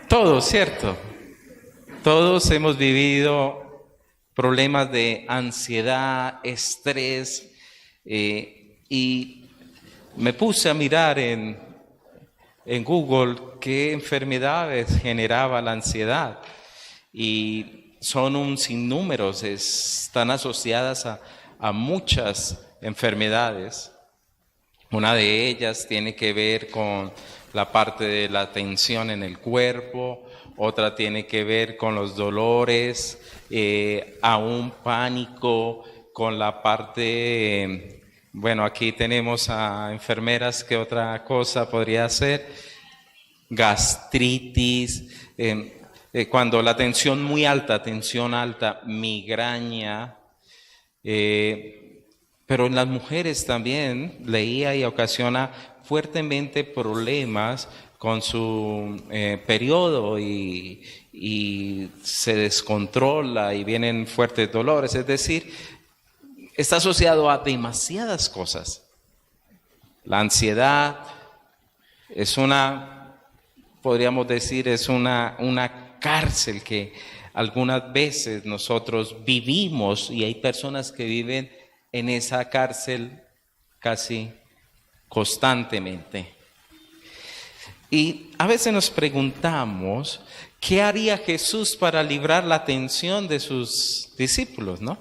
Todos, ¿cierto? Todos hemos vivido problemas de ansiedad, estrés, y me puse a mirar en Google qué enfermedades generaba la ansiedad. Y son un sinnúmero, están asociadas a muchas enfermedades. Una de ellas tiene que ver con la parte de la tensión en el cuerpo, otra tiene que ver con los dolores, aún pánico, con la parte, bueno, aquí tenemos a enfermeras que otra cosa podría ser, gastritis, cuando la tensión muy alta, tensión alta, migraña, pero en las mujeres también leía y ocasiona fuertemente problemas con su periodo y se descontrola y vienen fuertes dolores. Es decir, está asociado a demasiadas cosas. La ansiedad es podríamos decir, es una cárcel que algunas veces nosotros vivimos, y hay personas que viven en esa cárcel casi constantemente. Y a veces nos preguntamos, ¿qué haría Jesús para librar la atención de sus discípulos, no?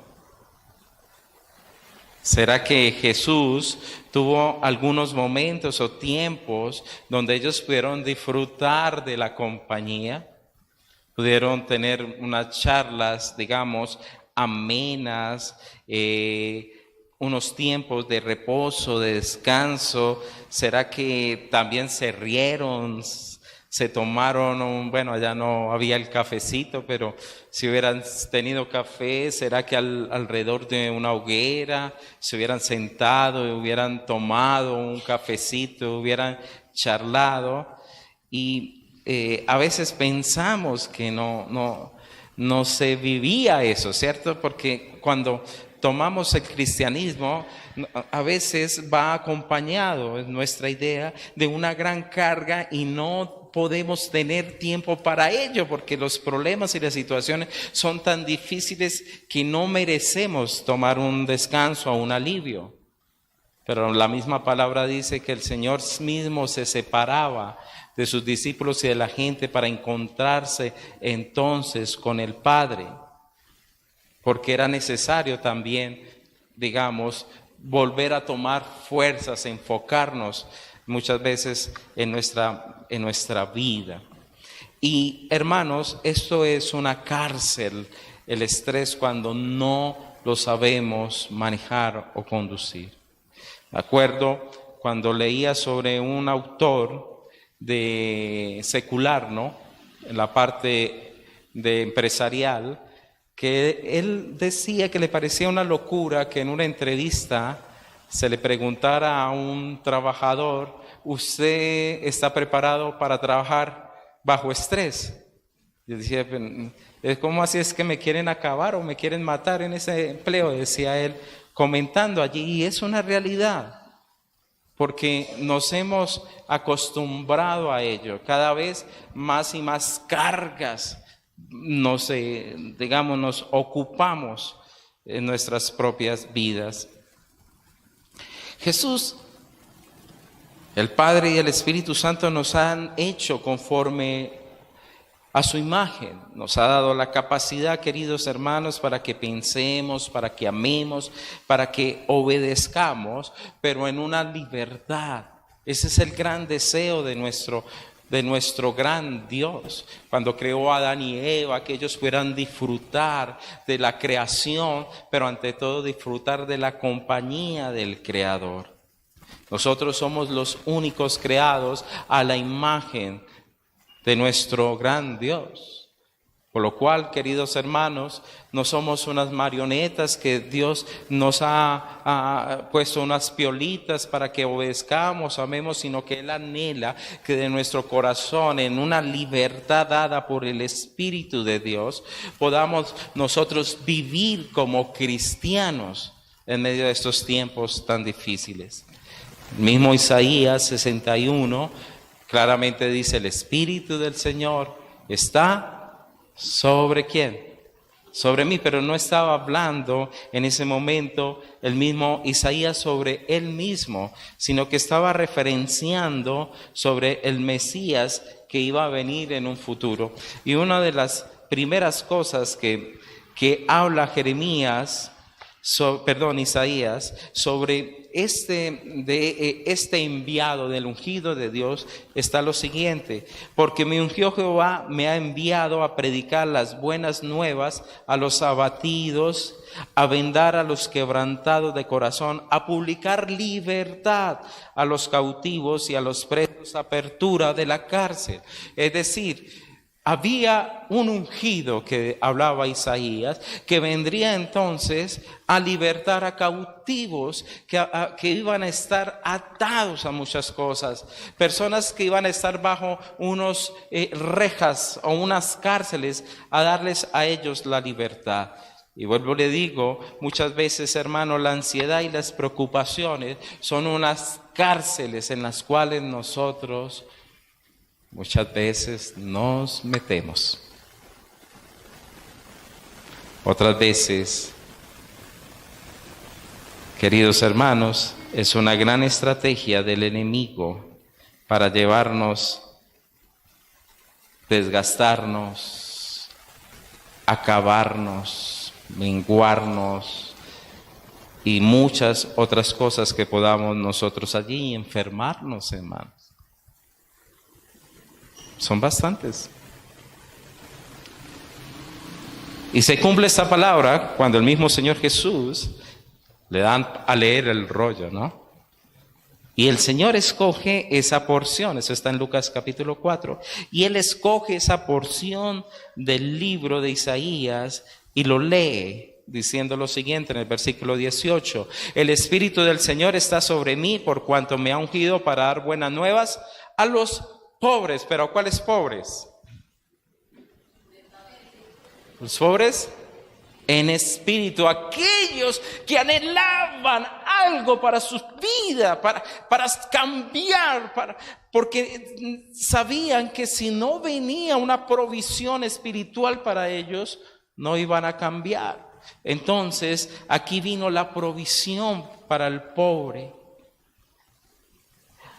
¿Será que Jesús tuvo algunos momentos o tiempos donde ellos pudieron disfrutar de la compañía? Pudieron tener unas charlas, digamos, amenas, unos tiempos de reposo, de descanso. ¿Será que también se rieron, se tomaron bueno, allá no había el cafecito, pero si hubieran tenido café, ¿será que alrededor de una hoguera se hubieran sentado y hubieran tomado un cafecito, hubieran charlado? Y a veces pensamos que no se vivía eso, ¿cierto? Porque cuando tomamos el cristianismo, a veces va acompañado, es nuestra idea, de una gran carga y no podemos tener tiempo para ello porque los problemas y las situaciones son tan difíciles que no merecemos tomar un descanso o un alivio. Pero la misma palabra dice que el Señor mismo se separaba de sus discípulos y de la gente para encontrarse entonces con el Padre, porque era necesario también, digamos, volver a tomar fuerzas, enfocarnos muchas veces en nuestra vida. Y hermanos, esto es una cárcel, el estrés, cuando no lo sabemos manejar o conducir. Me acuerdo cuando leía sobre un autor de secular, ¿no? En la parte de empresarial, que él decía que le parecía una locura que en una entrevista se le preguntara a un trabajador: ¿usted está preparado para trabajar bajo estrés? Yo decía, ¿cómo así es que me quieren acabar o me quieren matar en ese empleo? Decía él, comentando allí, y es una realidad, porque nos hemos acostumbrado a ello, cada vez más y más cargas nos ocupamos en nuestras propias vidas. Jesús, el Padre y el Espíritu Santo nos han hecho conforme a su imagen. Nos ha dado la capacidad, queridos hermanos, para que pensemos, para que amemos, para que obedezcamos, pero en una libertad. Ese es el gran deseo de nuestro gran Dios. Cuando creó a Adán y Eva, que ellos pudieran disfrutar de la creación, pero ante todo disfrutar de la compañía del Creador. Nosotros somos los únicos creados a la imagen de nuestro gran Dios. Por lo cual, queridos hermanos, no somos unas marionetas que Dios nos ha puesto unas piolitas para que obedezcamos, amemos, sino que Él anhela que de nuestro corazón, en una libertad dada por el Espíritu de Dios, podamos nosotros vivir como cristianos en medio de estos tiempos tan difíciles. Mismo Isaías 61 claramente dice, el Espíritu del Señor está sobre ¿quién? Sobre mí, pero no estaba hablando en ese momento el mismo Isaías sobre él mismo, sino que estaba referenciando sobre el Mesías que iba a venir en un futuro. Y una de las primeras cosas que habla Isaías sobre este enviado del ungido de Dios está lo siguiente: porque me ungió Jehová, me ha enviado a predicar las buenas nuevas a los abatidos, a vendar a los quebrantados de corazón, a publicar libertad a los cautivos y a los presos, apertura de la cárcel. Es decir, había un ungido que hablaba Isaías, que vendría entonces a libertar a cautivos que iban a estar atados a muchas cosas, personas que iban a estar bajo unos rejas o unas cárceles, a darles a ellos la libertad. Y vuelvo, le digo, muchas veces, hermano, la ansiedad y las preocupaciones son unas cárceles en las cuales nosotros muchas veces nos metemos. Otras veces, queridos hermanos, es una gran estrategia del enemigo para llevarnos, desgastarnos, acabarnos, menguarnos y muchas otras cosas que podamos nosotros allí enfermarnos, hermanos. Son bastantes. Y se cumple esta palabra cuando el mismo Señor Jesús le dan a leer el rollo, ¿no? Y el Señor escoge esa porción, eso está en Lucas capítulo 4, y Él escoge esa porción del libro de Isaías y lo lee, diciendo lo siguiente en el versículo 18: el Espíritu del Señor está sobre mí, por cuanto me ha ungido para dar buenas nuevas a los pobres. ¿Pero cuáles pobres? Los pobres en espíritu, aquellos que anhelaban algo para su vida, para cambiar, porque sabían que si no venía una provisión espiritual para ellos, no iban a cambiar. Entonces, aquí vino la provisión para el pobre.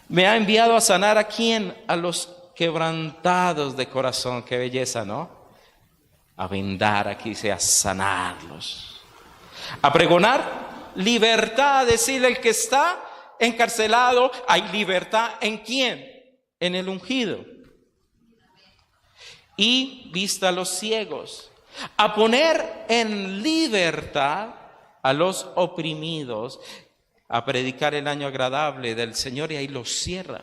Me ha enviado a sanar ¿a quién? A los quebrantados de corazón. Qué belleza, ¿no? A vendar, aquí dice, a sanarlos. A pregonar libertad, a decirle al que está encarcelado, hay libertad ¿en quién? En el ungido. Y vista a los ciegos. A poner en libertad a los oprimidos. A predicar el año agradable del Señor, y ahí lo cierra.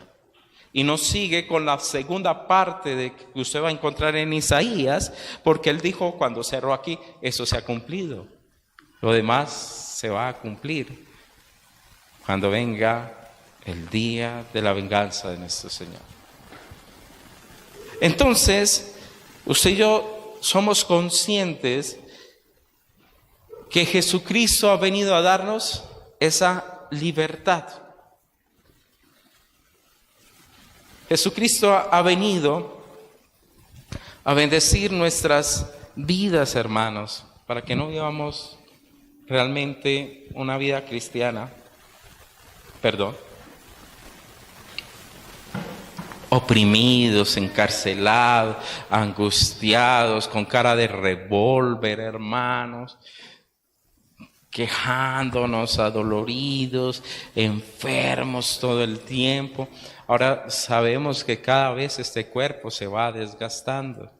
Y nos sigue con la segunda parte de que usted va a encontrar en Isaías, porque él dijo cuando cerró aquí, eso se ha cumplido. Lo demás se va a cumplir cuando venga el día de la venganza de nuestro Señor. Entonces, usted y yo somos conscientes que Jesucristo ha venido a darnos esa libertad. Jesucristo ha venido a bendecir nuestras vidas, hermanos, para que no vivamos realmente una vida cristiana, oprimidos, encarcelados, angustiados, con cara de revólver, hermanos, quejándonos, adoloridos, enfermos todo el tiempo. Ahora sabemos que cada vez este cuerpo se va desgastando.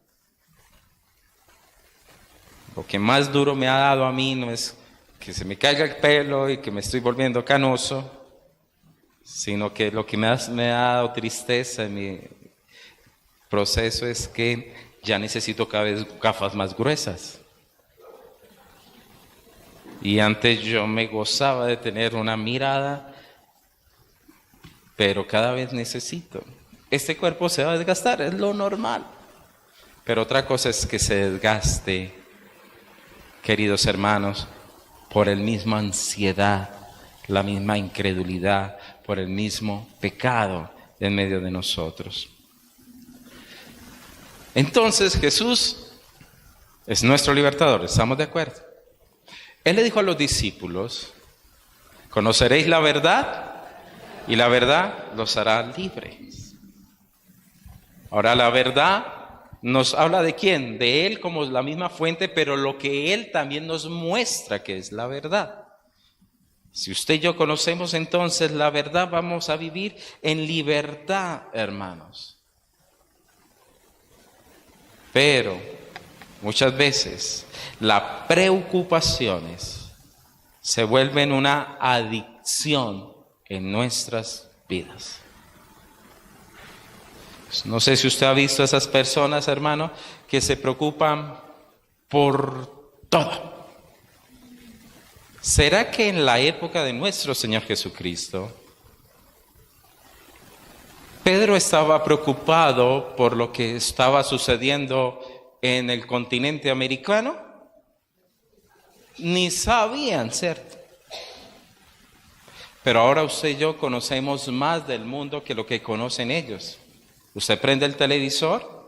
Lo que más duro me ha dado a mí no es que se me caiga el pelo y que me estoy volviendo canoso, sino que lo que me ha dado tristeza en mi proceso es que ya necesito cada vez gafas más gruesas. Y antes yo me gozaba de tener una mirada, pero cada vez necesito. Este cuerpo se va a desgastar, es lo normal. Pero otra cosa es que se desgaste, queridos hermanos, por la misma ansiedad, la misma incredulidad, por el mismo pecado en medio de nosotros. Entonces Jesús es nuestro libertador, ¿estamos de acuerdo? Él le dijo a los discípulos, conoceréis la verdad y la verdad los hará libres. Ahora la verdad nos habla de quién, de Él como la misma fuente, pero lo que Él también nos muestra que es la verdad. Si usted y yo conocemos entonces la verdad, vamos a vivir en libertad, hermanos. Pero muchas veces las preocupaciones se vuelven una adicción en nuestras vidas. No sé si usted ha visto a esas personas, hermano, que se preocupan por todo. ¿Será que en la época de nuestro Señor Jesucristo, Pedro estaba preocupado por lo que estaba sucediendo en el continente americano? Ni sabían, ¿cierto? Pero ahora usted y yo conocemos más del mundo que lo que conocen ellos. Usted prende el televisor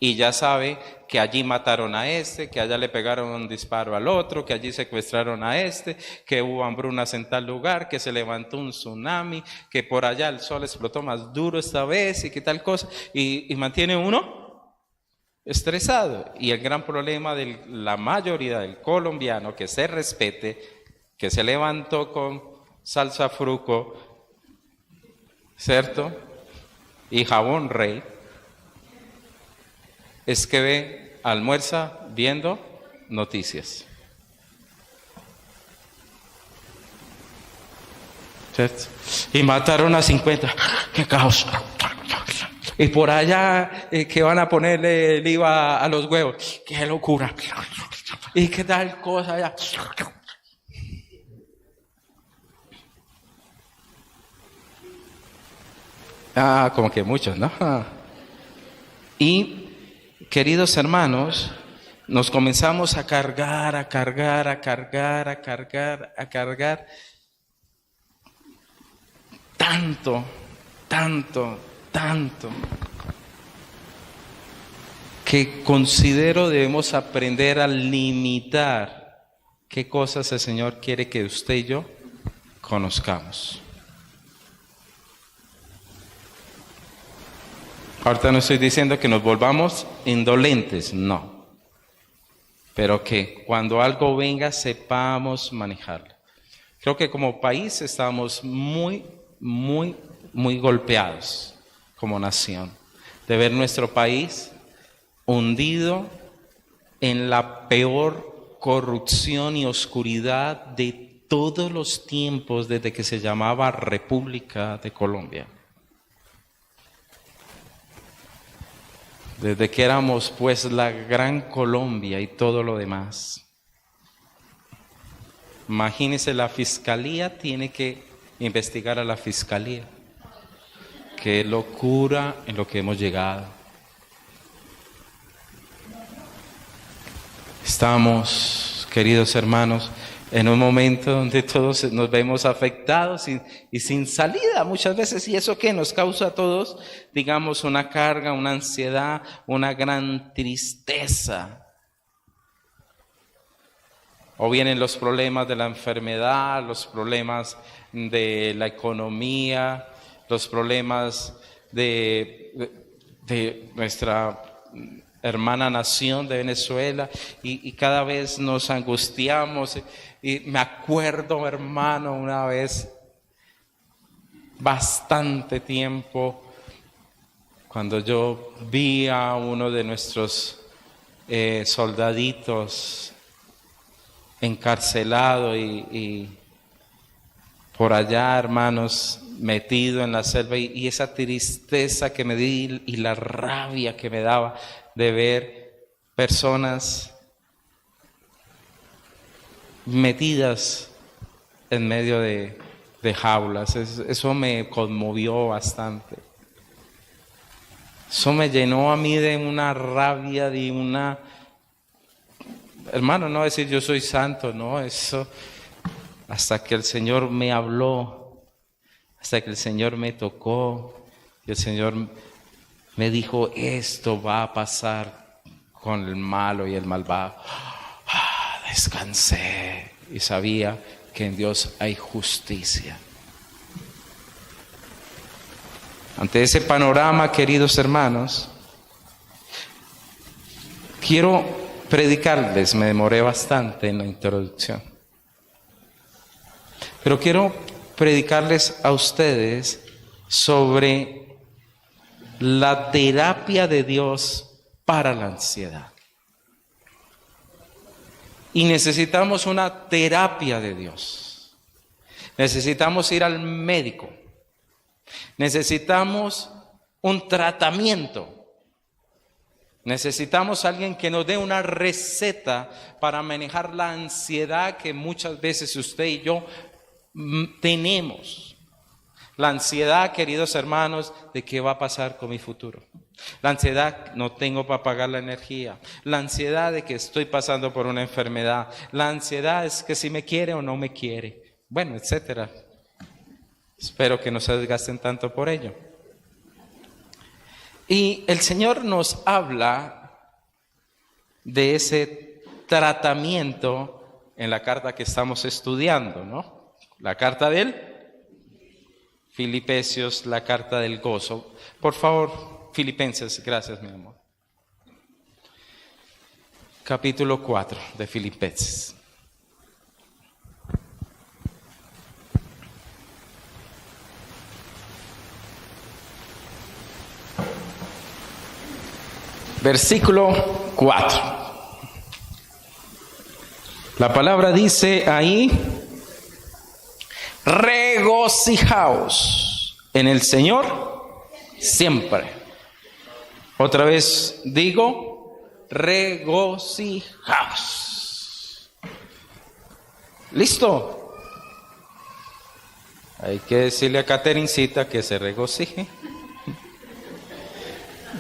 y ya sabe que allí mataron a este, que allá le pegaron un disparo al otro, que allí secuestraron a este, que hubo hambrunas en tal lugar, que se levantó un tsunami, que por allá el sol explotó más duro esta vez y que tal cosa. Y mantiene uno estresado. Y el gran problema de la mayoría del colombiano, que se respete, que se levantó con salsa fruco, ¿cierto? Y jabón rey, es que almuerza viendo noticias. ¿Cierto? Y mataron a 50. ¡Qué caos! Y por allá que van a ponerle el IVA a los huevos. ¡Qué locura! ¿Y qué tal cosa allá? Como que muchos, ¿no? Y, queridos hermanos, nos comenzamos a cargar tanto, que considero debemos aprender a limitar qué cosas el Señor quiere que usted y yo conozcamos. Ahorita no estoy diciendo que nos volvamos indolentes, no. Pero que cuando algo venga sepamos manejarlo. Creo que como país estamos muy golpeados como nación. De ver nuestro país hundido en la peor corrupción y oscuridad de todos los tiempos desde que se llamaba República de Colombia. Desde que éramos pues la gran Colombia y todo lo demás. Imagínense, la fiscalía tiene que investigar a la fiscalía. Qué locura en lo que hemos llegado. Estamos, queridos hermanos, en un momento donde todos nos vemos afectados y sin salida muchas veces. ¿Y eso qué nos causa a todos? Digamos, una carga, una ansiedad, una gran tristeza. O vienen los problemas de la enfermedad, los problemas de la economía, los problemas de nuestra hermana nación de Venezuela, y cada vez nos angustiamos. Y me acuerdo, hermano, una vez, bastante tiempo, cuando yo vi a uno de nuestros soldaditos encarcelado y por allá, hermanos, metido en la selva, y esa tristeza que me di y la rabia que me daba de ver personas metidas en medio de jaulas. Eso me conmovió bastante. Eso me llenó a mí de una rabia, de una... Hermano, no decir yo soy santo, no, eso... Hasta que el Señor me habló hasta que el Señor me tocó y el Señor me dijo, esto va a pasar con el malo y el malvado. Descansé y sabía que en Dios hay justicia. Ante ese panorama, queridos hermanos, quiero predicarles, me demoré bastante en la introducción, pero quiero predicarles a ustedes sobre la terapia de Dios para la ansiedad. Y necesitamos una terapia de Dios. Necesitamos ir al médico. Necesitamos un tratamiento. Necesitamos a alguien que nos dé una receta para manejar la ansiedad que muchas veces usted y yo tenemos. La ansiedad, queridos hermanos, de qué va a pasar con mi futuro. La ansiedad, no tengo para pagar la energía. La ansiedad de que estoy pasando por una enfermedad. La ansiedad es que si me quiere o no me quiere. Bueno, etcétera. Espero que no se desgasten tanto por ello. Y el Señor nos habla de ese tratamiento en la carta que estamos estudiando, ¿no? La carta del Filipenses, la carta del gozo. Por favor, Filipenses, gracias mi amor. Capítulo 4 de Filipenses. Versículo 4. La palabra dice ahí, regocijaos en el Señor siempre. Otra vez digo, regocijaos. ¿Listo? Hay que decirle a Caterincita que se regocije.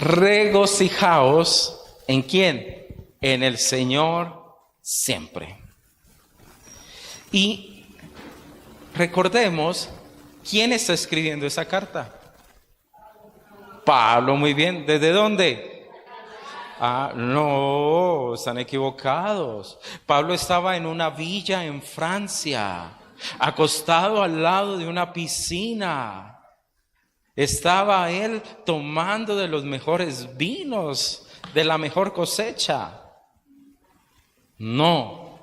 Regocijaos, ¿en quién? En el Señor siempre. Y recordemos, ¿quién está escribiendo esa carta? Pablo, muy bien. ¿Desde dónde? No, están equivocados. Pablo estaba en una villa en Francia, acostado al lado de una piscina. Estaba él tomando de los mejores vinos, de la mejor cosecha. No,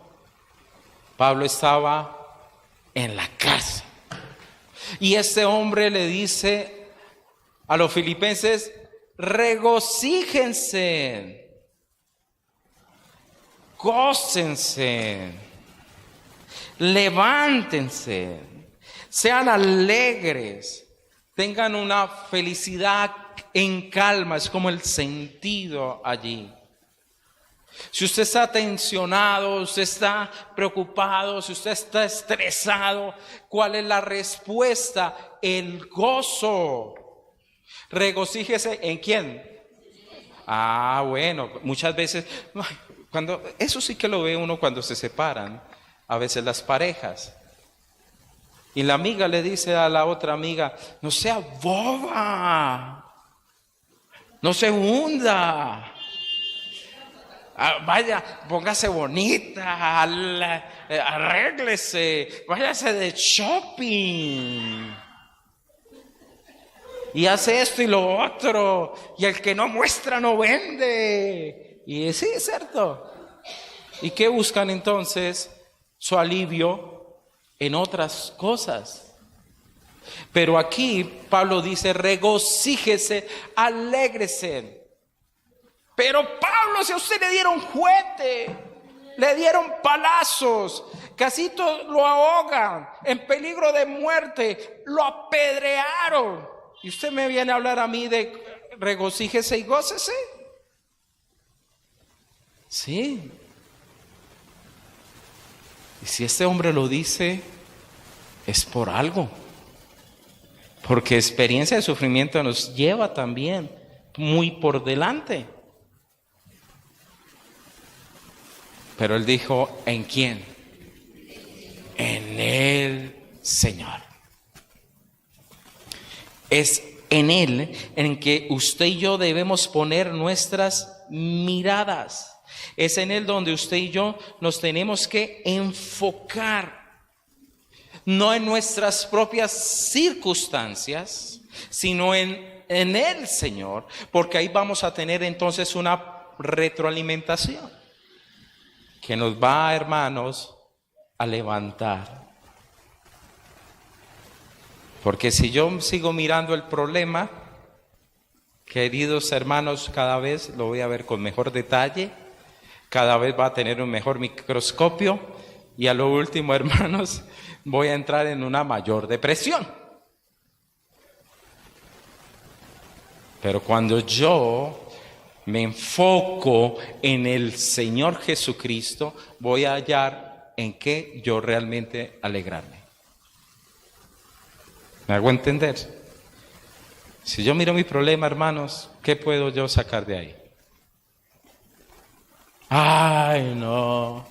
Pablo estaba en la casa. Y este hombre le dice a los filipenses, regocíjense, gócense, levántense, sean alegres. Tengan una felicidad en calma, es como el sentido allí. Si usted está tensionado, usted está preocupado, si usted está estresado, ¿cuál es la respuesta? El gozo. Regocíjese ¿en quién? Bueno, muchas veces, eso sí que lo ve uno cuando se separan, a veces las parejas. Y la amiga le dice a la otra amiga, no sea boba, no se hunda, vaya, póngase bonita, arréglese, váyase de shopping. Y hace esto y lo otro, y el que no muestra no vende. Y sí, es cierto. ¿Y qué buscan entonces? Su alivio en otras cosas. Pero aquí Pablo dice, regocíjese, alégrese. Pero Pablo, si a usted le dieron juguete, le dieron palazos, casi lo ahogan, en peligro de muerte, lo apedrearon. Y usted me viene a hablar a mí de regocíjese y gócese. Sí. Y si este hombre lo dice, es por algo. Porque experiencia de sufrimiento nos lleva también muy por delante. Pero él dijo, ¿en quién? En el Señor. Es en Él en que usted y yo debemos poner nuestras miradas. Es en Él donde usted y yo nos tenemos que enfocar. No en nuestras propias circunstancias, sino en el Señor. Porque ahí vamos a tener entonces una retroalimentación que nos va, hermanos, a levantar. Porque si yo sigo mirando el problema, queridos hermanos, cada vez lo voy a ver con mejor detalle, cada vez va a tener un mejor microscopio y a lo último, hermanos, voy a entrar en una mayor depresión. Pero cuando yo me enfoco en el Señor Jesucristo, voy a hallar en qué yo realmente alegrarme. ¿Me hago entender? Si yo miro mi problema, hermanos, ¿qué puedo yo sacar de ahí? Ay, no,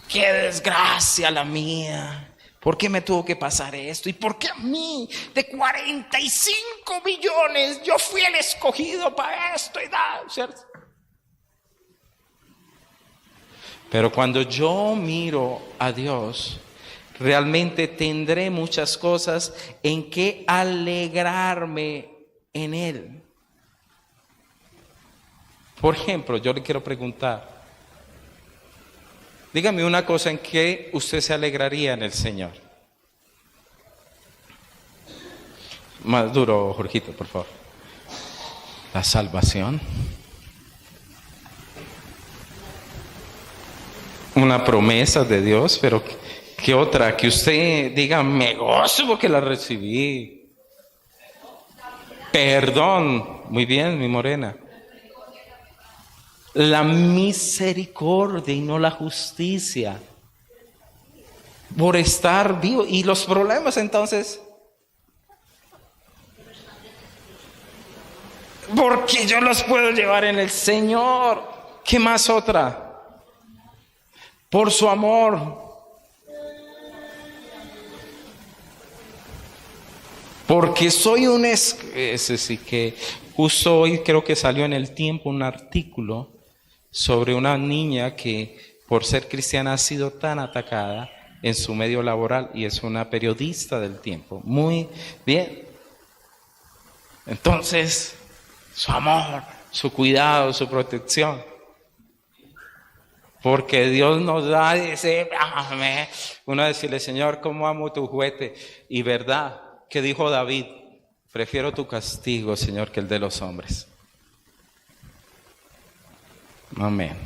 qué desgracia la mía. ¿Por qué me tuvo que pasar esto? ¿Y por qué a mí, de 45 millones, yo fui el escogido para esto y da, ¿cierto? Pero cuando yo miro a Dios, realmente tendré muchas cosas en que alegrarme en Él. Por ejemplo, yo le quiero preguntar, dígame una cosa en que usted se alegraría en el Señor. Más duro, Jorgito, por favor. La salvación. Una promesa de Dios, pero ¿qué otra? Que usted diga, me gozo porque la recibí. Perdón. Muy bien, mi morena. La misericordia y no la justicia. Por estar vivo. Y los problemas entonces. Porque yo los puedo llevar en el Señor. ¿Qué más otra? Por su amor. Porque soy un... Ese sí que justo hoy creo que salió en El Tiempo un artículo sobre una niña que por ser cristiana ha sido tan atacada en su medio laboral y es una periodista del Tiempo. Muy bien. Entonces, su amor, su cuidado, su protección. Porque Dios nos da, dice, uno decirle, Señor, ¿cómo amo tu juguete? Y verdad, que dijo David, prefiero tu castigo, Señor, que el de los hombres. Amén.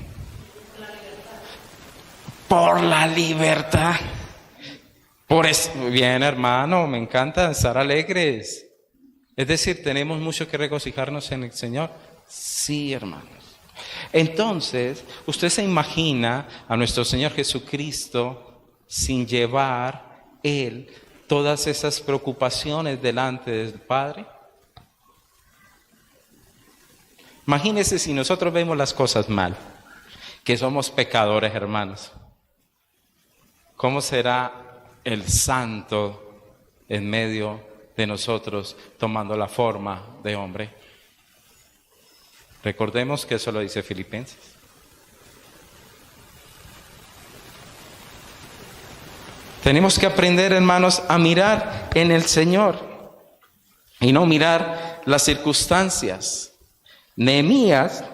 Por la libertad. Por eso, bien, hermano, me encanta estar alegres. Es decir, tenemos mucho que regocijarnos en el Señor. Sí, hermanos. Entonces, usted se imagina a nuestro Señor Jesucristo sin llevar Él todas esas preocupaciones delante del Padre. Imagínese si nosotros vemos las cosas mal, que somos pecadores, hermanos. ¿Cómo será el santo en medio de nosotros tomando la forma de hombre? Recordemos que eso lo dice Filipenses. Tenemos que aprender, hermanos, a mirar en el Señor y no mirar las circunstancias. Nehemías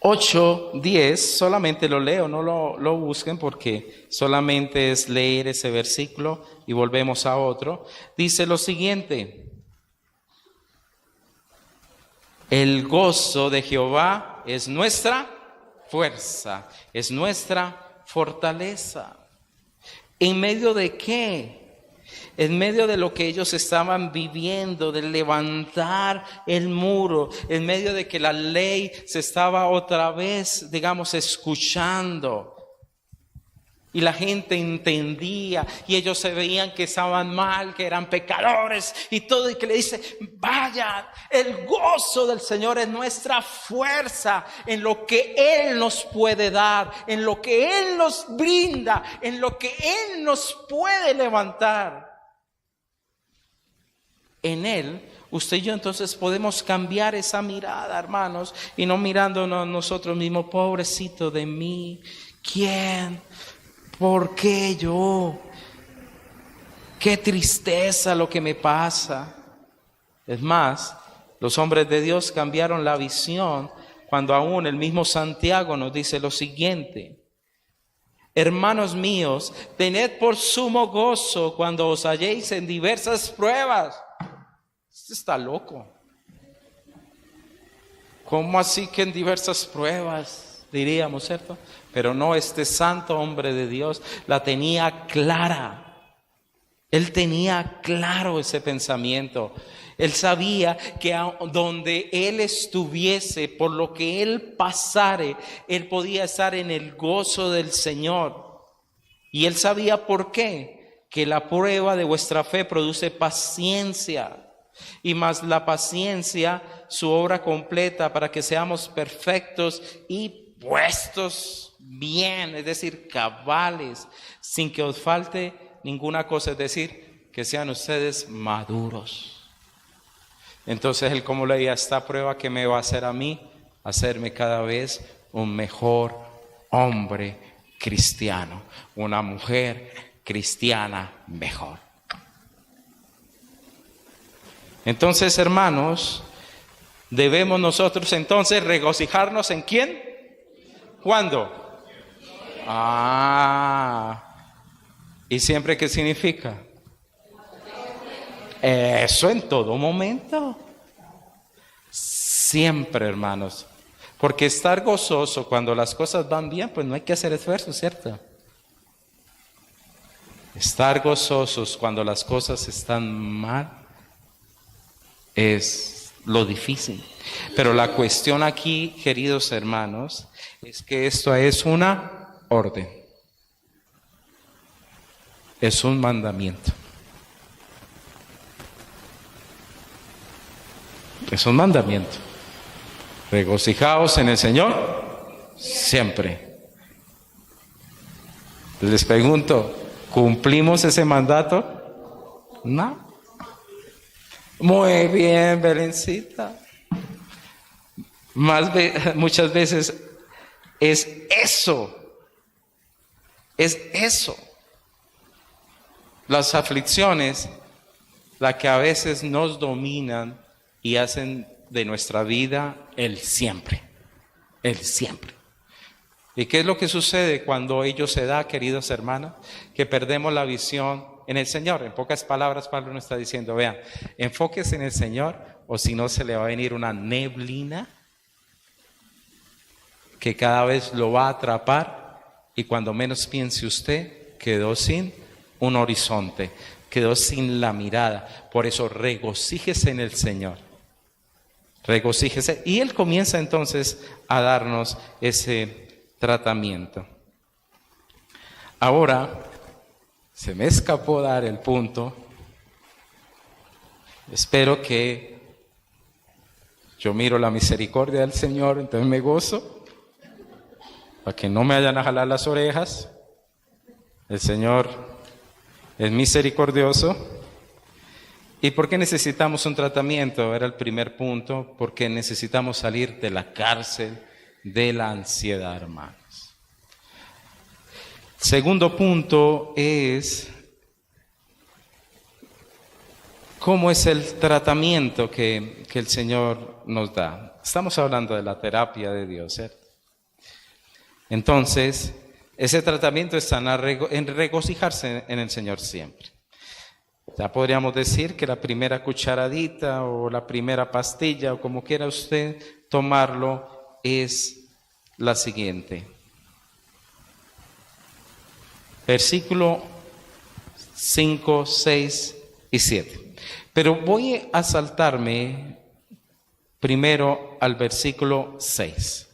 8:10, solamente lo leo, no lo busquen porque solamente es leer ese versículo y volvemos a otro. Dice lo siguiente: el gozo de Jehová es nuestra fuerza, es nuestra fortaleza. ¿En medio de qué? En medio de lo que ellos estaban viviendo, de levantar el muro, en medio de que la ley se estaba otra vez, digamos, escuchando. Y la gente entendía y ellos se veían que estaban mal, que eran pecadores y todo, y que le dice, vaya, el gozo del Señor es nuestra fuerza en lo que Él nos puede dar, en lo que Él nos brinda, en lo que Él nos puede levantar. En Él, usted y yo entonces podemos cambiar esa mirada, hermanos, y no mirándonos nosotros mismos, pobrecito de mí, ¿quién? ¿Por qué yo? Qué tristeza lo que me pasa. Es más, los hombres de Dios cambiaron la visión cuando aún el mismo Santiago nos dice lo siguiente: hermanos míos, tened por sumo gozo cuando os halléis en diversas pruebas. Este está loco. ¿Cómo así que en diversas pruebas? Diríamos, ¿cierto? Pero no, este santo hombre de Dios la tenía clara. Él tenía claro ese pensamiento. Él sabía que donde él estuviese, por lo que él pasare, él podía estar en el gozo del Señor. Y él sabía por qué: que la prueba de vuestra fe produce paciencia, y más la paciencia su obra completa, para que seamos perfectos y puestos bien, es decir, cabales, sin que os falte ninguna cosa, es decir, que sean ustedes maduros. Entonces él, como leía, esta prueba que me va a hacer a mí, hacerme cada vez un mejor hombre cristiano, una mujer cristiana mejor. Entonces, hermanos, debemos nosotros entonces regocijarnos ¿en quién? ¿Cuándo? ¿Y siempre qué significa? Eso en todo momento. Siempre, hermanos. Porque estar gozoso cuando las cosas van bien, pues no hay que hacer esfuerzo, ¿cierto? Estar gozosos cuando las cosas están mal es lo difícil. Pero la cuestión aquí, queridos hermanos, es que esto es una orden. Es un mandamiento. Es un mandamiento. Regocijaos en el Señor siempre. Les pregunto, ¿cumplimos ese mandato? No. Muy bien, Belencita. Muchas veces es eso. Es eso. Las aflicciones, las que a veces nos dominan y hacen de nuestra vida el siempre. El siempre. ¿Y qué es lo que sucede cuando ello se da, queridos hermanos? Que perdemos la visión en el Señor. En pocas palabras, Pablo nos está diciendo, vean, enfóquese en el Señor, o si no se le va a venir una neblina que cada vez lo va a atrapar, y cuando menos piense usted, quedó sin un horizonte, quedó sin la mirada. Por eso regocíjese en el Señor. Regocíjese. Y Él comienza entonces a darnos ese tratamiento. Ahora, se me escapó dar el punto. Espero que yo miro la misericordia del Señor, entonces me gozo, para que no me vayan a jalar las orejas. El Señor es misericordioso. ¿Y por qué necesitamos un tratamiento? Era el primer punto, porque necesitamos salir de la cárcel de la ansiedad, hermanos. Segundo punto es, ¿cómo es el tratamiento que el Señor nos da? Estamos hablando de la terapia de Dios, ¿cierto? Entonces, ese tratamiento está en regocijarse en el Señor siempre. Ya podríamos decir que la primera cucharadita o la primera pastilla o como quiera usted tomarlo es la siguiente. Versículo 5, 6 y 7. Pero voy a saltarme primero al versículo 6.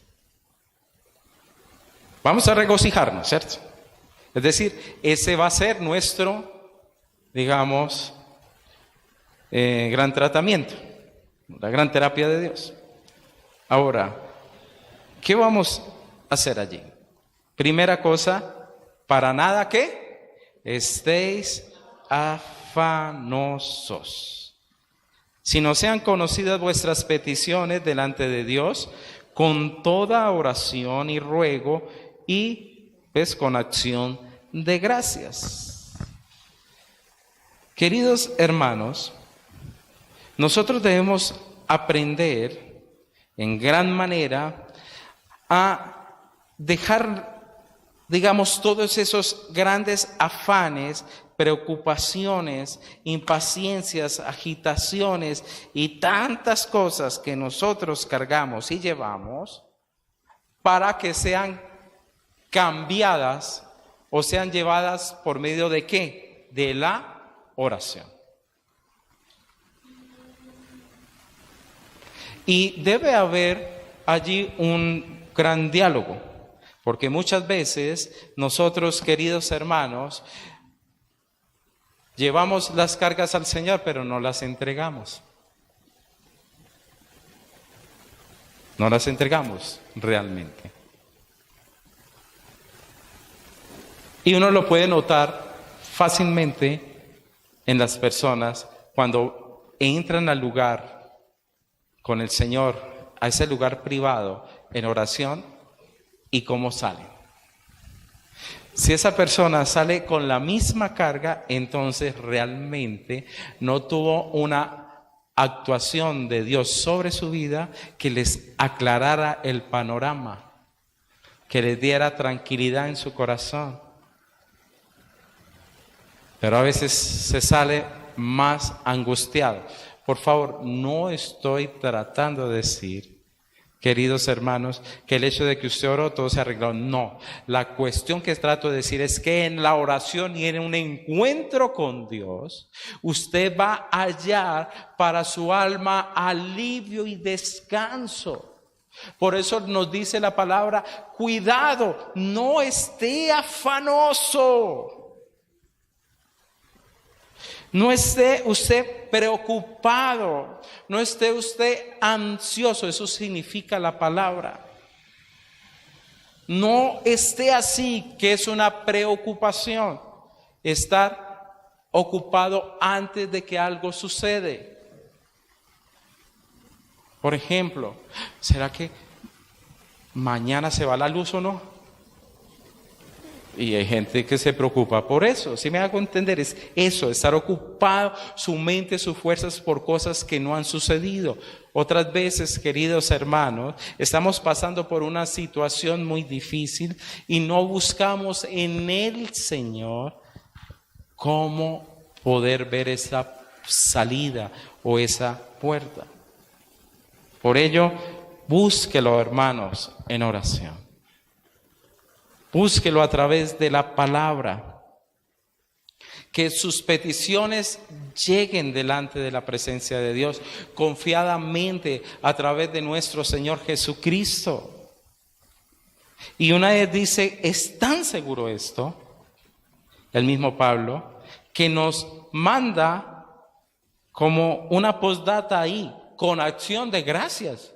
Vamos a regocijarnos, ¿cierto? Es decir, ese va a ser nuestro, digamos, gran tratamiento, la gran terapia de Dios. Ahora, ¿qué vamos a hacer allí? Primera cosa, para nada que estéis afanosos. sino sean conocidas vuestras peticiones delante de Dios con toda oración y ruego y pues con acción de gracias. Queridos hermanos, nosotros debemos aprender en gran manera a dejar, digamos, todos esos grandes afanes, preocupaciones, impaciencias, agitaciones y tantas cosas que nosotros cargamos y llevamos para que sean cambiadas o sean llevadas por medio de ¿qué? De la oración. Y debe haber allí un gran diálogo, porque muchas veces nosotros, queridos hermanos, llevamos las cargas al Señor, pero no las entregamos. No las entregamos realmente. Y uno lo puede notar fácilmente en las personas cuando entran al lugar con el Señor, a ese lugar privado en oración, y cómo salen. Si esa persona sale con la misma carga, entonces realmente no tuvo una actuación de Dios sobre su vida que les aclarara el panorama, que les diera tranquilidad en su corazón. Pero a veces se sale más angustiado. Por favor, no estoy tratando de decir, queridos hermanos, que el hecho de que usted oró todo se arregló. No, la cuestión que trato de decir es que en la oración y en un encuentro con Dios, usted va a hallar para su alma alivio y descanso. Por eso nos dice la palabra, cuidado, no esté afanoso. No esté usted preocupado, no esté usted ansioso, eso significa la palabra. No esté así, que es una preocupación, estar ocupado antes de que algo sucede. Por ejemplo, ¿será que mañana se va la luz o no? Y hay gente que se preocupa por eso. Si me hago entender, es eso, estar ocupado su mente, sus fuerzas por cosas que no han sucedido. Otras veces, queridos hermanos, estamos pasando por una situación muy difícil y no buscamos en el Señor cómo poder ver esa salida o esa puerta. Por ello, búsquelo, hermanos, en oración. Búsquelo a través de la palabra. Que sus peticiones lleguen delante de la presencia de Dios confiadamente a través de nuestro Señor Jesucristo. Y una vez dice, es tan seguro esto, el mismo Pablo, que nos manda como una postdata ahí, con acción de gracias.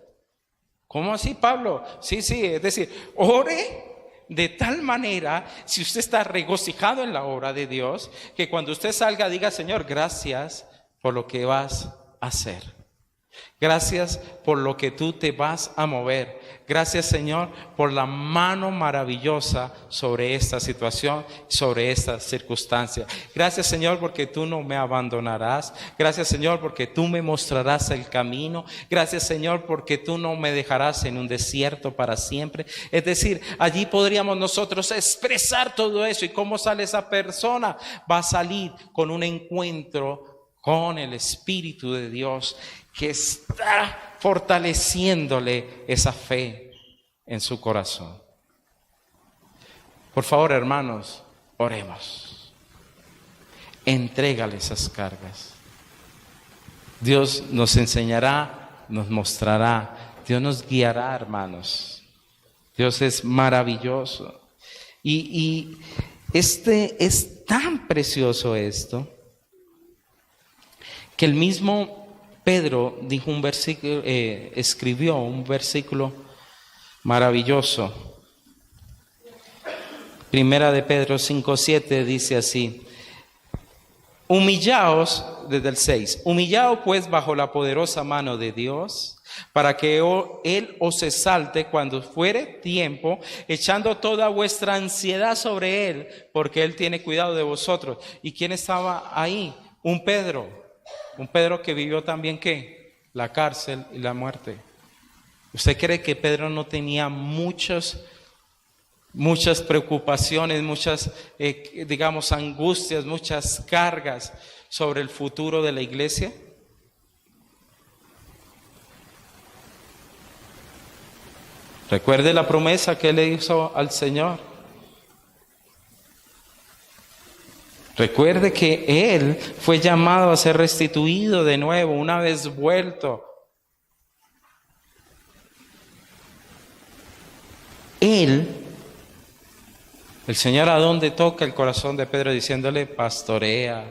¿Cómo así, Pablo? Sí, es decir, ore de tal manera, si usted está regocijado en la obra de Dios, que cuando usted salga diga, Señor, gracias por lo que vas a hacer. Gracias por lo que tú te vas a mover. Gracias, Señor, por la mano maravillosa sobre esta situación, sobre esta circunstancia. Gracias, Señor, porque tú no me abandonarás. Gracias, Señor, porque tú me mostrarás el camino. Gracias, Señor, porque tú no me dejarás en un desierto para siempre. Es decir, allí podríamos nosotros expresar todo eso. ¿Y cómo sale esa persona? Va a salir con un encuentro con el Espíritu de Dios que está fortaleciéndole esa fe en su corazón. Por favor, hermanos, oremos. Entrégale esas cargas. Dios nos enseñará, nos mostrará, Dios nos guiará, hermanos. Dios es maravilloso. Y es tan precioso esto que el mismo Pedro dijo un versículo, escribió un versículo maravilloso. Primera de Pedro 5:7 dice así: humillaos desde el 6. Humillado pues bajo la poderosa mano de Dios, para que Él os exalte cuando fuere tiempo, echando toda vuestra ansiedad sobre Él, porque Él tiene cuidado de vosotros. ¿Y quién estaba ahí? Un Pedro que vivió también, ¿qué? La cárcel y la muerte. ¿Usted cree que Pedro no tenía muchas preocupaciones, muchas, digamos, angustias, muchas cargas sobre el futuro de la iglesia? Recuerde la promesa que él le hizo al Señor. Recuerde que él fue llamado a ser restituido de nuevo, una vez vuelto. El Señor, ¿a dónde toca el corazón de Pedro? Diciéndole: pastorea,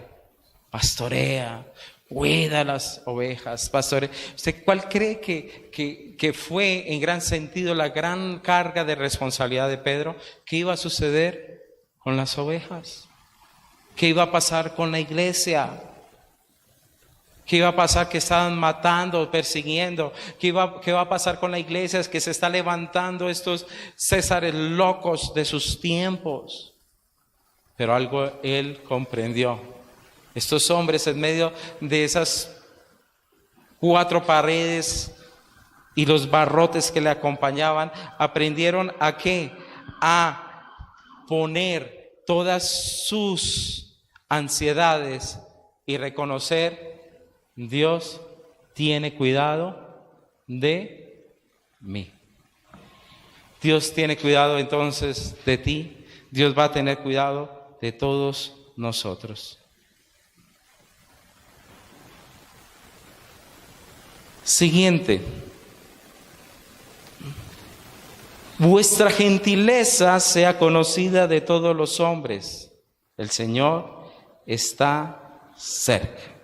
cuida las ovejas, pastorea. ¿Usted cuál cree que fue en gran sentido la gran carga de responsabilidad de Pedro? ¿Qué iba a suceder con las ovejas? ¿Qué iba a pasar con la iglesia? ¿Qué iba a pasar? Que estaban matando, persiguiendo. ¿Qué va a pasar con la iglesia? Es que se está levantando estos césares locos de sus tiempos. Pero algo él comprendió. Estos hombres en medio de esas 4 paredes y los barrotes que le acompañaban, aprendieron ¿a qué? A poner todas sus ansiedades y reconocer: Dios tiene cuidado de mí. Dios tiene cuidado entonces de ti. Dios va a tener cuidado de todos nosotros. Siguiente. Vuestra gentileza sea conocida de todos los hombres. El Señor está cerca.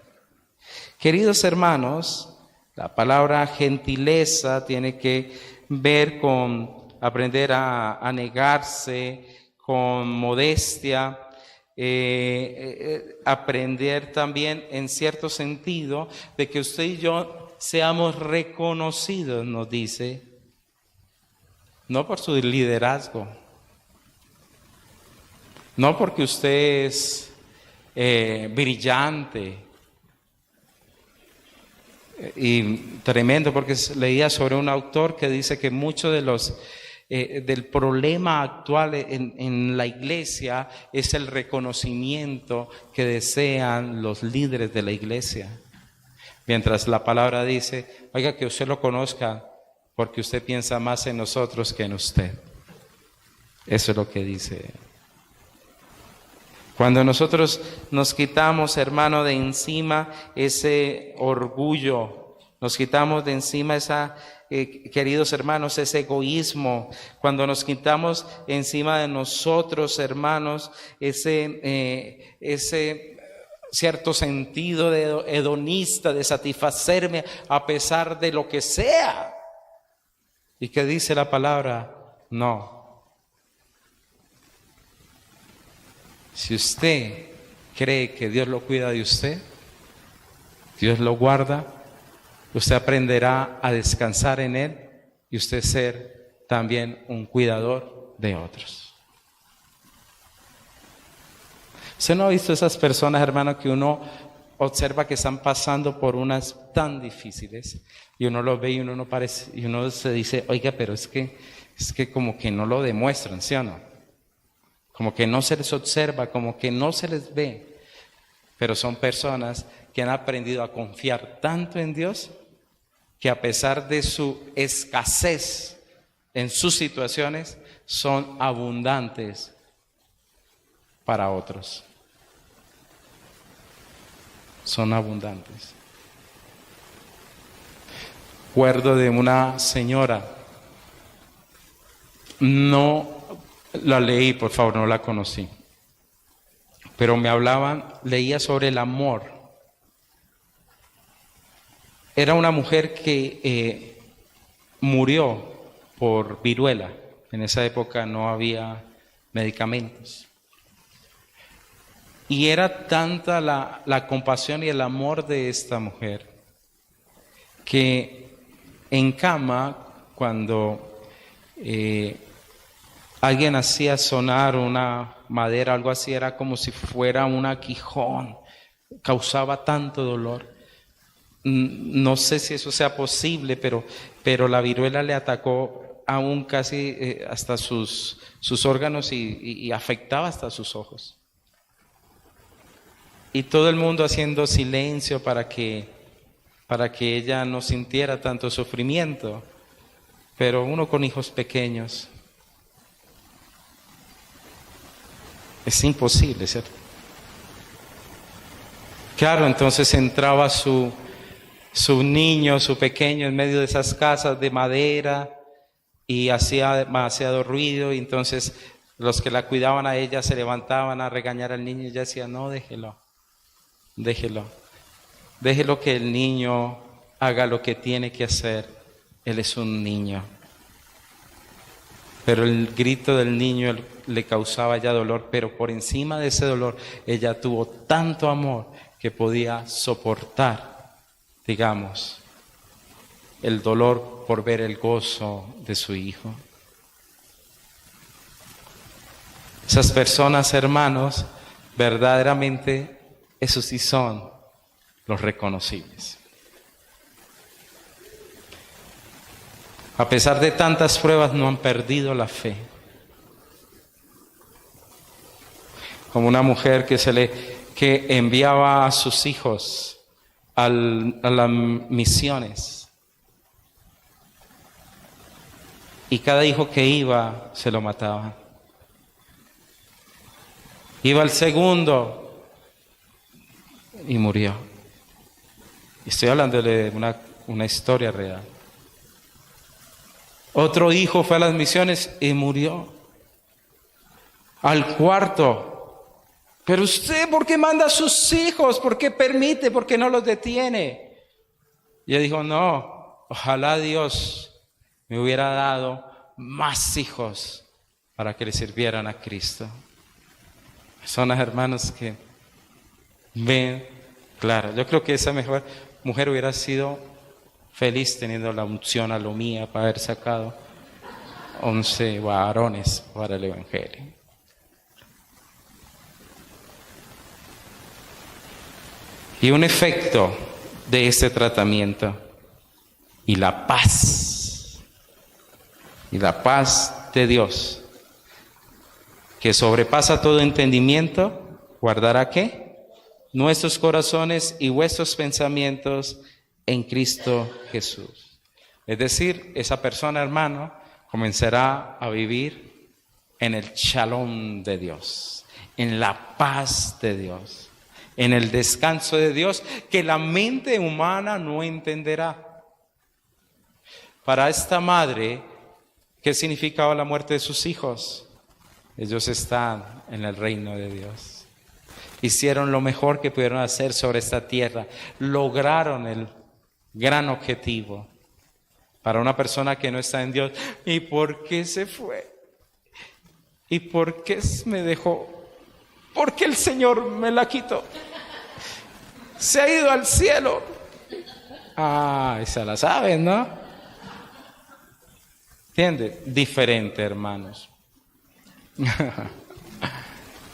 Queridos hermanos, la palabra gentileza tiene que ver con aprender a negarse, con modestia, aprender también en cierto sentido de que usted y yo seamos reconocidos, nos dice, no por su liderazgo, no porque usted es brillante y tremendo, porque leía sobre un autor que dice que mucho de los del problema actual en la iglesia es el reconocimiento que desean los líderes de la iglesia, mientras la palabra dice: oiga, que usted lo conozca porque usted piensa más en nosotros que en usted. Eso es lo que dice. Cuando nosotros nos quitamos, hermano, de encima ese orgullo, nos quitamos de encima queridos hermanos, ese egoísmo, cuando nos quitamos encima de nosotros, hermanos, ese cierto sentido de hedonista, de satisfacerme a pesar de lo que sea. ¿Y qué dice la palabra? No. Si usted cree que Dios lo cuida de usted, Dios lo guarda, usted aprenderá a descansar en Él y usted ser también un cuidador de otros. ¿Usted no ha visto esas personas, hermano, que uno observa que están pasando por unas tan difíciles y uno los ve y uno no parece, y uno se dice: oiga, pero es que como que no lo demuestran, ¿sí o no? Como que no se les observa, como que no se les ve, pero son personas que han aprendido a confiar tanto en Dios que a pesar de su escasez en sus situaciones, son abundantes para otros. Son abundantes. Recuerdo de una señora, no la leí, por favor, no la conocí, pero me hablaban, leía sobre el amor. Era una mujer que murió por viruela. En esa época no había medicamentos. Y era tanta la compasión y el amor de esta mujer que en cama, cuando alguien hacía sonar una madera, algo así, era como si fuera un aguijón, causaba tanto dolor. No sé si eso sea posible, pero la viruela le atacó aún casi hasta sus órganos y afectaba hasta sus ojos. Y todo el mundo haciendo silencio para que ella no sintiera tanto sufrimiento. Pero uno con hijos pequeños es imposible, ¿cierto? Claro, entonces entraba su niño, su pequeño, en medio de esas casas de madera y hacía demasiado ruido, y entonces los que la cuidaban a ella se levantaban a regañar al niño y ella decía, no, déjelo que el niño haga lo que tiene que hacer, él es un niño. Pero el grito del niño le causaba ya dolor, pero por encima de ese dolor ella tuvo tanto amor que podía soportar, digamos, el dolor por ver el gozo de su hijo. Esas personas, hermanos, verdaderamente, esos sí son los reconocibles. A pesar de tantas pruebas, no han perdido la fe. Como una mujer que enviaba a sus hijos a las misiones. Y cada hijo que iba, se lo mataban. Iba el segundo y murió. Estoy hablando de una historia real. Otro hijo fue a las misiones y murió. Al cuarto. Pero usted, ¿por qué manda a sus hijos? ¿Por qué permite? ¿Por qué no los detiene? Y ella dijo, no, ojalá Dios me hubiera dado más hijos para que le sirvieran a Cristo. Personas, hermanos, que ven, claro, yo creo que esa mujer hubiera sido feliz teniendo la unción a lo mía para haber sacado 11 varones para el Evangelio. Y un efecto de este tratamiento y la paz de Dios, que sobrepasa todo entendimiento, guardará ¿qué? Nuestros corazones y vuestros pensamientos en Cristo Jesús. Es decir, esa persona, hermano, comenzará a vivir en el shalom de Dios, en la paz de Dios, en el descanso de Dios que la mente humana no entenderá. Para esta madre, ¿qué significaba la muerte de sus hijos? Ellos están en el reino de Dios. Hicieron lo mejor que pudieron hacer sobre esta tierra. Lograron el gran objetivo. Para una persona que no está en Dios. ¿Y por qué se fue? ¿Y por qué me dejó? ¿Por qué el Señor me la quitó? Se ha ido al cielo. Esa la saben, ¿no? ¿Entiende? Diferente, hermanos.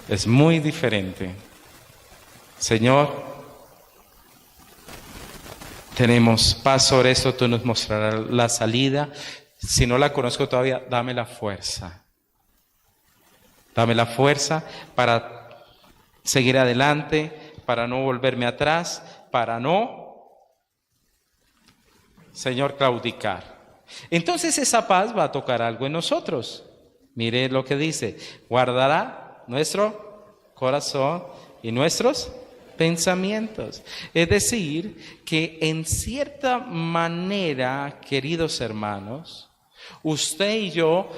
Es muy diferente. Señor, tenemos paz sobre esto, tú nos mostrarás la salida. Si no la conozco todavía, dame la fuerza. Dame la fuerza para seguir adelante, para no volverme atrás, para no, Señor, claudicar. Entonces esa paz va a tocar algo en nosotros. Mire lo que dice, guardará nuestro corazón y nuestros pensamientos. Es decir, que en cierta manera, queridos hermanos, usted y yo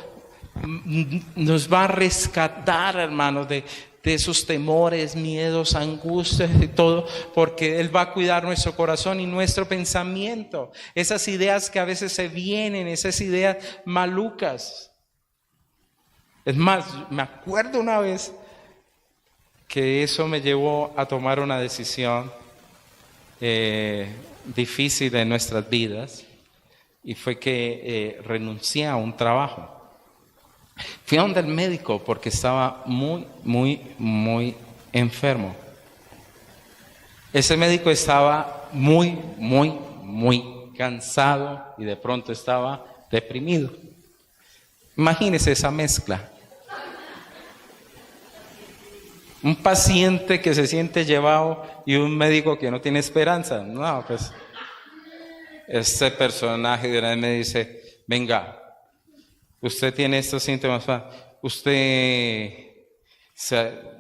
nos va a rescatar, hermanos, de esos temores, miedos, angustias y todo, porque Él va a cuidar nuestro corazón y nuestro pensamiento. Esas ideas que a veces se vienen, esas ideas malucas. Es más, me acuerdo una vez que eso me llevó a tomar una decisión difícil en nuestras vidas, y fue que renuncié a un trabajo. Fui a donde el médico porque estaba muy enfermo. Ese médico estaba muy cansado y de pronto estaba deprimido. Imagínese esa mezcla. Un paciente que se siente llevado y un médico que no tiene esperanza. No, pues este personaje de una vez me dice: venga, usted tiene estos síntomas,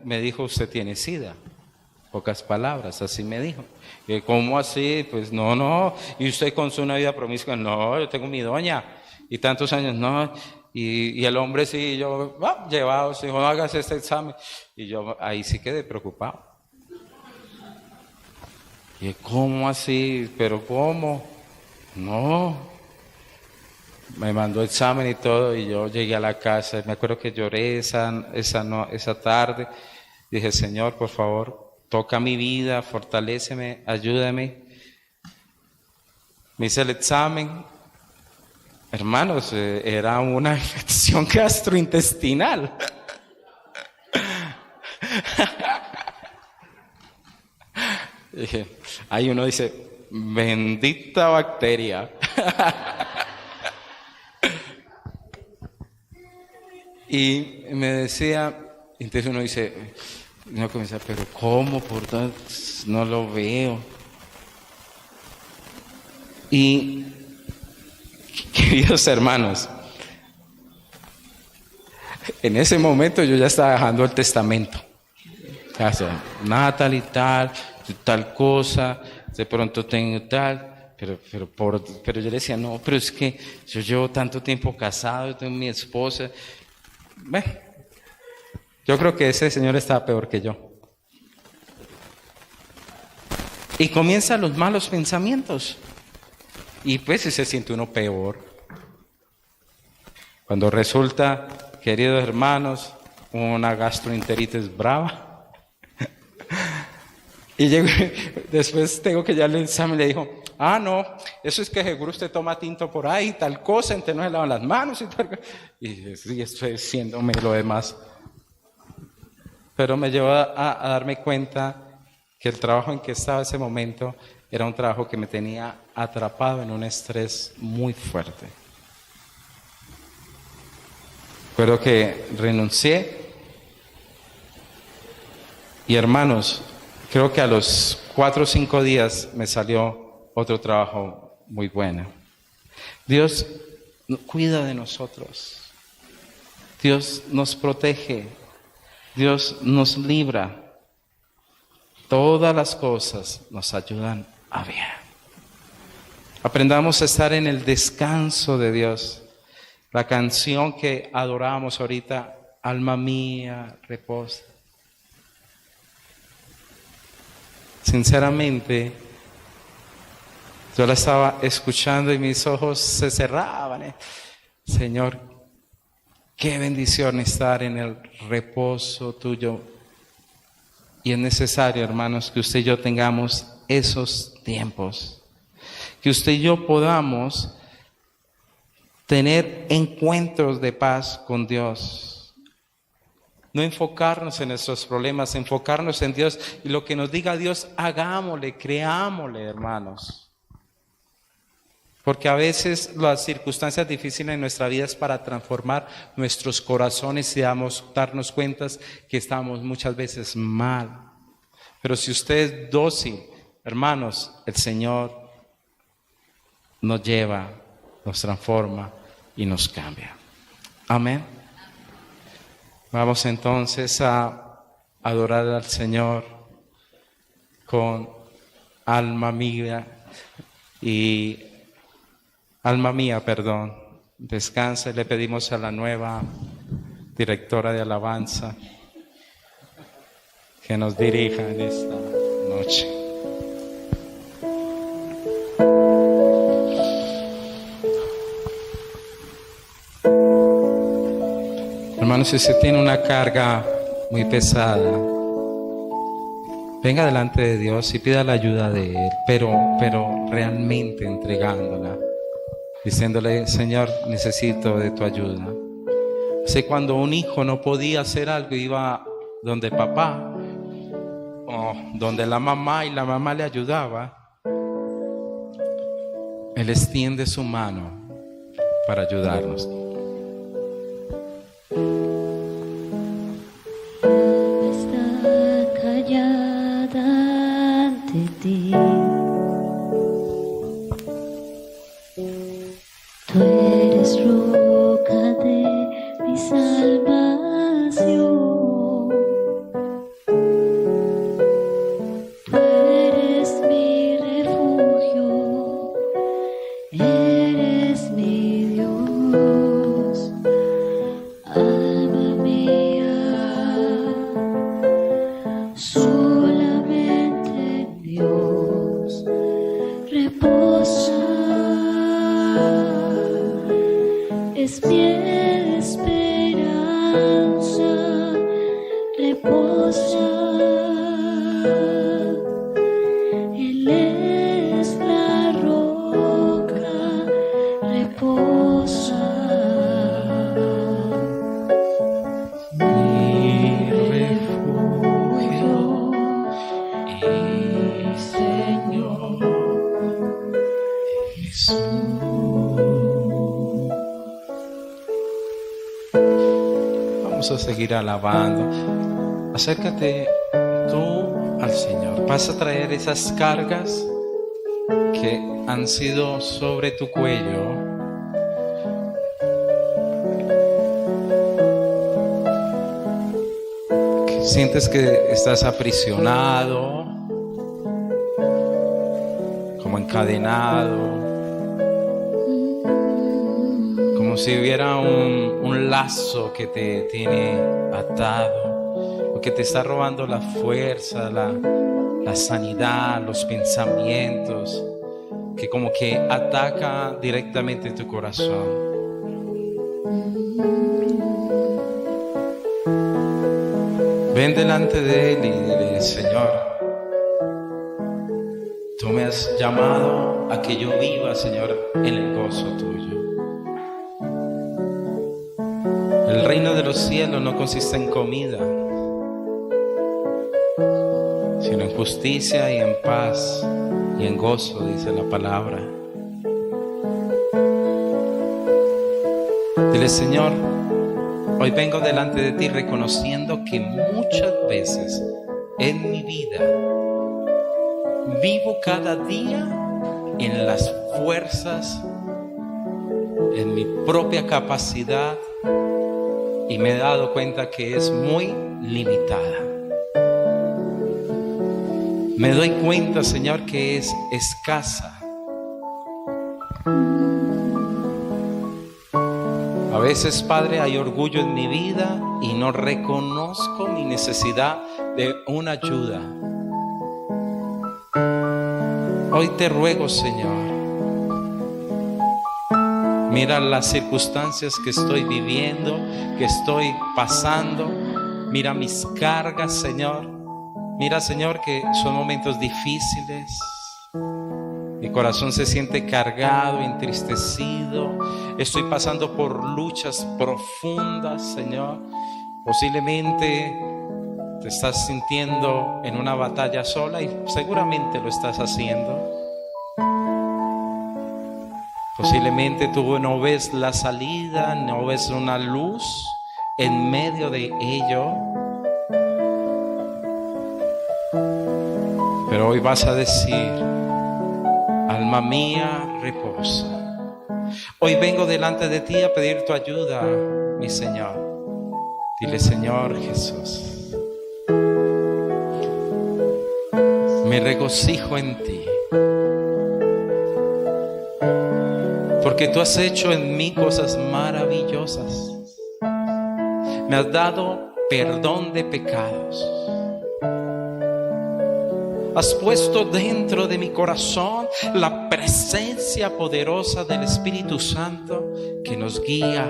me dijo, usted tiene SIDA. Pocas palabras, así me dijo. ¿Cómo así? Pues no. ¿Y usted con su vida promiscua? No, yo tengo mi doña. Y tantos años, no. Y el hombre sí, yo, llevado, dijo, no hagas este examen. Y yo ahí sí quedé preocupado. Y ¿cómo así? ¿Pero cómo? No. Me mandó examen y todo, y yo llegué a la casa. Me acuerdo que lloré esa tarde. Dije: Señor, por favor, toca mi vida, fortaléceme, ayúdame. Me hice el examen. Hermanos, era una infección gastrointestinal. Ahí uno dice: bendita bacteria. Y me decía, entonces uno dice, uno comienza, pero ¿cómo? ¿Por tanto? No lo veo. Y queridos hermanos, en ese momento yo ya estaba dejando el testamento. O sea, nada tal y tal cosa, de pronto tengo tal, pero yo le decía, no, pero es que yo llevo tanto tiempo casado, yo tengo mi esposa. Bueno, yo creo que ese señor estaba peor que yo. Y comienzan los malos pensamientos. Y pues se siente uno peor. Cuando resulta, queridos hermanos, una gastroenteritis brava. Y después tengo que ya el examen, le dijo, no, eso es que seguro usted toma tinto por ahí, tal cosa, entonces no se lavan las manos y tal. Y sí, estoy haciéndome lo demás. Pero me llevó a darme cuenta que el trabajo en que estaba en ese momento era un trabajo que me tenía atrapado en un estrés muy fuerte. Recuerdo que renuncié y, hermanos, creo que a los 4 o 5 días me salió otro trabajo muy bueno. Dios cuida de nosotros. Dios nos protege. Dios nos libra. Todas las cosas nos ayudan a bien. Aprendamos a estar en el descanso de Dios. La canción que adorábamos ahorita, alma mía, reposa. Sinceramente, yo la estaba escuchando y mis ojos se cerraban. Señor, qué bendición estar en el reposo tuyo. Y es necesario, hermanos, que usted y yo tengamos esos tiempos. Que usted y yo podamos tener encuentros de paz con Dios. No enfocarnos en nuestros problemas, enfocarnos en Dios. Y lo que nos diga Dios, hagámosle, creámosle, hermanos. Porque a veces las circunstancias difíciles en nuestra vida es para transformar nuestros corazones y darnos cuenta que estamos muchas veces mal. Pero si usted es dócil, hermanos, el Señor nos lleva, nos transforma y nos cambia. Amén. Vamos entonces a adorar al Señor con alma mía, descansa, y le pedimos a la nueva directora de alabanza que nos dirija en esta noche. Hermanos, si usted tiene una carga muy pesada, venga delante de Dios y pida la ayuda de Él, pero realmente entregándola, diciéndole: Señor, necesito de tu ayuda. Así cuando un hijo no podía hacer algo, iba donde papá o donde la mamá y la mamá le ayudaba, Él extiende su mano para ayudarnos. Está callada ante ti. Tú eres roca de mi salvación. Tú eres mi refugio. Eres mi Dios. Alma mía, solamente en Dios reposa. Es mi esperanza, reposa. Él es la roca, reposa. Mi refugio y Señor Jesús. Vamos a seguir alabando. Acércate tú al Señor. Vas a traer esas cargas que han sido sobre tu cuello. Sientes que estás aprisionado, como encadenado, como si hubiera un lazo que te tiene atado, o que te está robando la fuerza, la sanidad, los pensamientos, que como que ataca directamente tu corazón. Ven delante de Él y dile: Señor, tú me has llamado a que yo viva, Señor, en el gozo tuyo. El reino de los cielos no consiste en comida, sino en justicia y en paz y en gozo, dice la palabra. Dile: Señor, hoy vengo delante de ti reconociendo que muchas veces en mi vida vivo cada día en las fuerzas, en mi propia capacidad, y me he dado cuenta que es muy limitada. Me doy cuenta, Señor, que es escasa. A veces, Padre, hay orgullo en mi vida y no reconozco mi necesidad de una ayuda. Hoy te ruego, Señor, mira las circunstancias que estoy viviendo, que estoy pasando. Mira mis cargas, Señor. Mira, Señor, que son momentos difíciles. Mi corazón se siente cargado, entristecido. Estoy pasando por luchas profundas, Señor. Posiblemente te estás sintiendo en una batalla sola y seguramente lo estás haciendo. Posiblemente tú no ves la salida, no ves una luz en medio de ello. Pero hoy vas a decir: alma mía, reposa. Hoy vengo delante de ti a pedir tu ayuda, mi Señor. Dile: Señor Jesús, me regocijo en ti, porque tú has hecho en mí cosas maravillosas. Me has dado perdón de pecados. Has puesto dentro de mi corazón la presencia poderosa del Espíritu Santo que nos guía.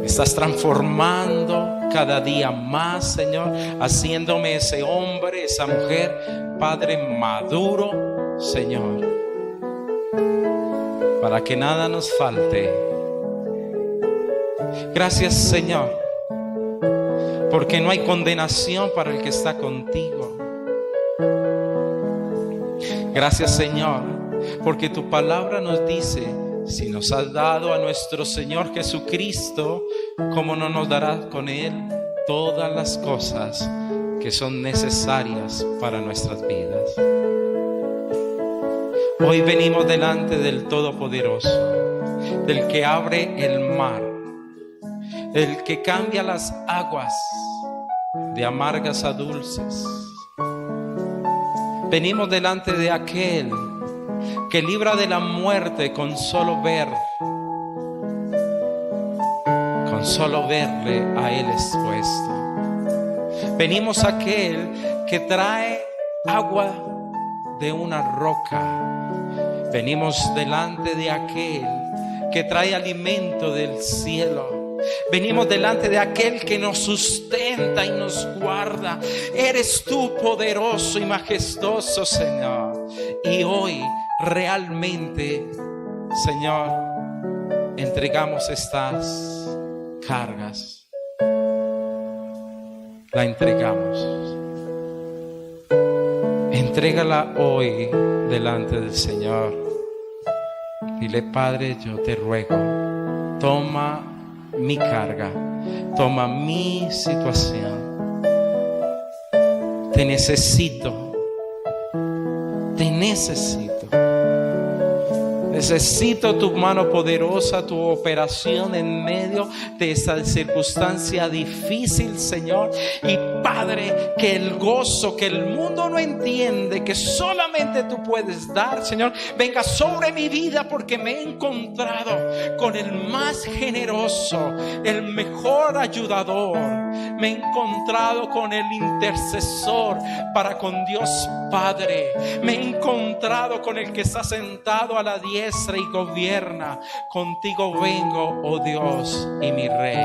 Estás transformando cada día más, Señor, haciéndome ese hombre, esa mujer, Padre, maduro, Señor, para que nada nos falte. Gracias, Señor, porque no hay condenación para el que está contigo. Gracias, Señor, porque tu palabra nos dice: si nos has dado a nuestro Señor Jesucristo, ¿cómo no nos dará con Él todas las cosas que son necesarias para nuestras vidas? Hoy venimos delante del Todopoderoso, del que abre el mar, del que cambia las aguas de amargas a dulces. Venimos delante de aquel que libra de la muerte con solo verle a Él expuesto. Venimos a aquel que trae agua de una roca. Venimos delante de aquel que trae alimento del cielo. Venimos delante de aquel que nos sustenta y nos guarda. Eres tú poderoso y majestuoso, Señor. Y hoy realmente, Señor, entregamos estas cargas. La entregamos. Entrégala hoy delante del Señor. Dile: Padre, yo te ruego, toma mi carga, toma mi situación. Te necesito. Necesito tu mano poderosa, tu operación en medio de esta circunstancia difícil, Señor. Y Padre, que el gozo que el mundo no entiende, que solamente tú puedes dar, Señor, venga sobre mi vida, porque me he encontrado con el más generoso, el mejor ayudador. Me he encontrado con el intercesor para con Dios Padre. Me he encontrado con el que está sentado a la diestra y gobierna. Contigo vengo, oh Dios y mi Rey.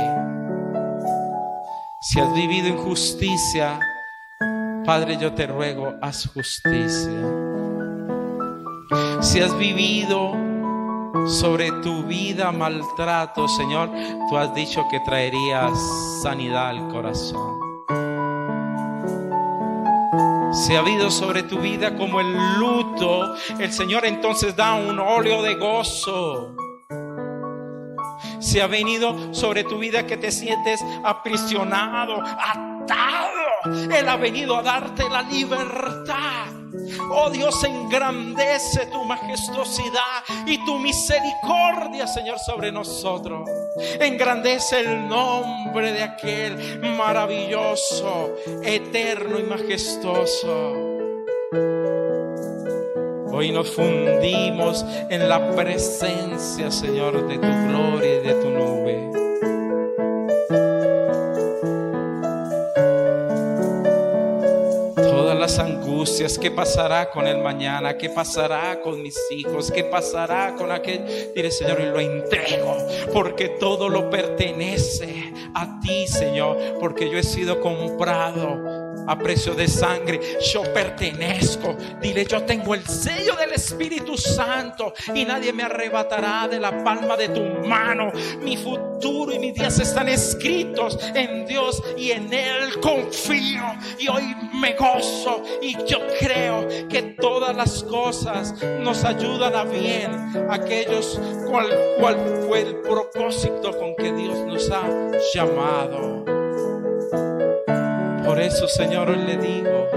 Si has vivido injusticia, Padre, yo te ruego, haz justicia. Si has vivido sobre tu vida maltrato, Señor, tú has dicho que traerías sanidad al corazón. Si ha habido sobre tu vida como el luto, el Señor entonces da un óleo de gozo. Si ha venido sobre tu vida que te sientes aprisionado, atado, Él ha venido a darte la libertad. Oh Dios, engrandece tu majestuosidad y tu misericordia, Señor, sobre nosotros. Engrandece el nombre de aquel maravilloso, eterno y majestuoso. Hoy nos fundimos en la presencia, Señor, de tu gloria y de tu nube. Las angustias, ¿qué pasará con el mañana? ¿Qué pasará con mis hijos? ¿Qué pasará con aquel? Dile: Señor, y lo entrego, porque todo lo pertenece a ti, Señor, porque yo he sido comprado a precio de sangre. Yo pertenezco. Dile: yo tengo el sello del Espíritu Santo y nadie me arrebatará de la palma de tu mano. Mi futuro y mis días están escritos en Dios y en Él confío. Y hoy me gozo y yo creo que todas las cosas nos ayudan a bien, aquellos cual fue el propósito con que Dios nos ha llamado. Por eso, Señor, hoy le digo: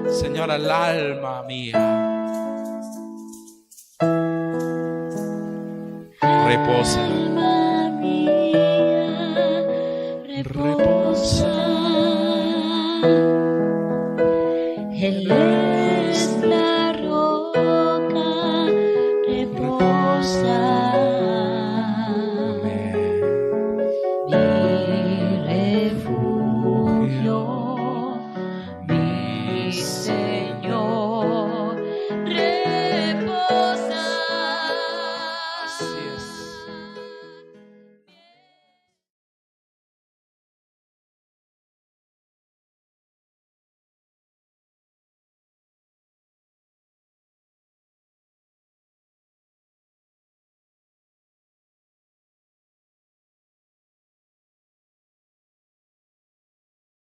Señor, al alma mía, reposa. Alma mía, reposa. Él es la roca, reposa.